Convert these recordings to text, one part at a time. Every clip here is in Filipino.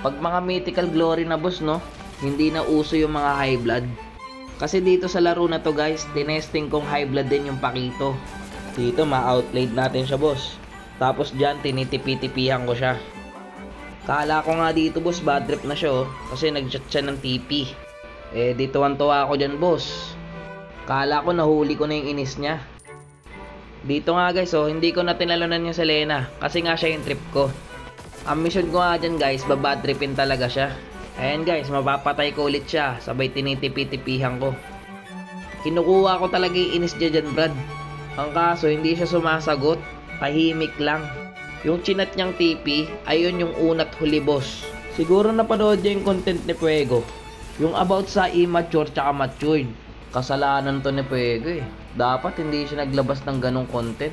Pag mga mythical glory na boss, no, hindi na uso yung mga high blood. Kasi dito sa laro na to guys, tinesting kong high blood din yung Pakito. Dito ma-outplayed natin siya boss. Tapos dyan tinitipi-tipihan ko siya. Kala ko nga dito boss bad trip na siya oh, kasi nag-chat siya ng TP. Eh dito tuwa ako dyan boss. Kala ko nahuli ko na yung inis niya. Dito nga guys oh, hindi ko na tinalunan yung Selena kasi nga siya yung trip ko. Ang mission ko nga dyan guys, babad tripin talaga siya. Ayan guys, mapapatay ko ulit siya, sabay tinitipi-tipihan ko. Kinukuha ko talaga yung inis niya dyan Brad. Ang kaso hindi siya sumasagot, tahimik lang. Yung chinat niyang TP, ayun yung unat huli boss. Siguro napanood niya yung content ni Fuego. Yung about sa immature tsaka matured. Kasalanan to ni Fuego eh. Dapat hindi siya naglabas ng ganong content.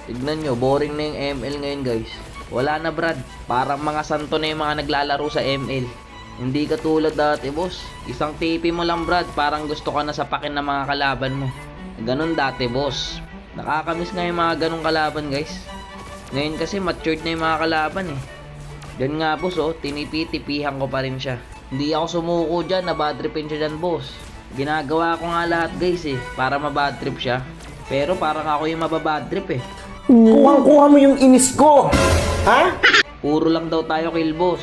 Tignan nyo, boring na yung ML ngayon guys. Wala na Brad, parang mga santo na yung mga naglalaro sa ML. Hindi katulad dati boss. Isang TP mo lang Brad, parang gusto ka na sapakin ng mga kalaban mo. Ganon dati boss. Nakakamiss nga yung mga ganong kalaban guys. Ngayon kasi matured na yung mga kalaban eh. Diyan nga boss oh, tinipi-tipihan ko pa rin siya. Hindi ako sumuko dyan, nabadripin siya dyan boss. Ginagawa ko nga lahat guys eh, para mabadtrip siya. Pero parang ako yung mababadtrip eh. Kuha mo yung inis ko! Ha? Puro lang daw tayo kill boss.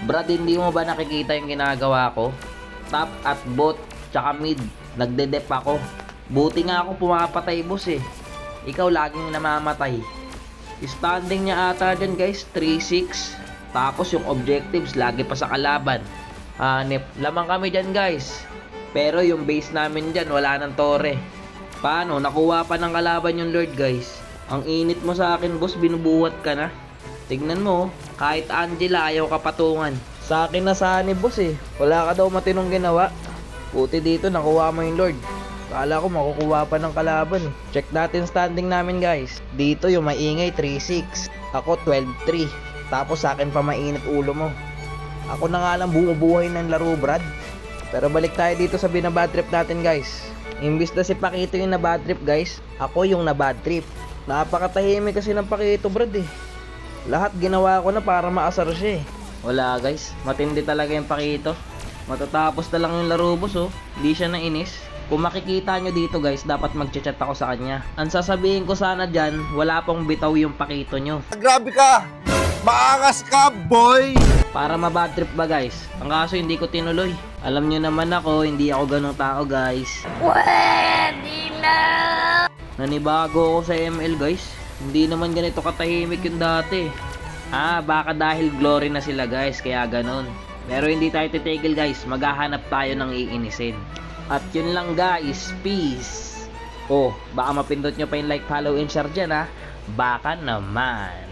Brad, hindi mo ba nakikita yung ginagawa ko? Top at bot, tsaka mid, nagde-dep ako. Buti nga ako pumapatay boss eh. Ikaw laging namamatay. Standing niya ata dyan guys, 3-6. Tapos yung objectives, lagi pa sa kalaban. Hanep, lamang kami dyan guys. Pero yung base namin dyan, wala ng tore. Paano? Nakuha pa ng kalaban yung Lord guys. Ang init mo sa akin boss, binubuhat ka na. Tignan mo, kahit Angela ayaw ka patungan. Sa akin na sana boss eh. Wala ka daw matinong ginawa. Puti dito, nakuha mo yung Lord. Kala ko makukuha pa ng kalaban eh. Check natin standing namin guys. Dito yung maingay 3-6. Ako 12-3. Tapos sa akin pa mainit ulo mo. Ako na nga lang bumubuhay ng laro Brad. Pero balik tayo dito sa binabad trip natin guys. Imbis na si Pakito yung nabad trip guys, ako yung nabad trip. Napakatahimik kasi ng Pakito Brad eh. Lahat ginawa ko na para maasar siya eh. Wala guys, matindi talaga yung Pakito. Matatapos na lang yung laro boss oh. Hindi siya nainis. Kung makikita nyo dito guys, dapat mag-chat ako sa kanya. Ang sasabihin ko sana dyan, wala pong bitaw yung Pakito nyo. Grabe ka! Maangas ka, boy! Para mabad trip ba guys? Ang kaso hindi ko tinuloy. Alam nyo naman ako, hindi ako ganong tao guys. Pwede na! Nanibago ako sa ML guys. Hindi naman ganito katahimik yung dati. Baka dahil glory na sila guys, kaya ganon. Pero hindi tayo titigil guys, maghahanap tayo ng iinisin. At yun lang guys, peace. Oh, baka mapindot nyo pa yung like, follow, and share dyan ha. Baka naman.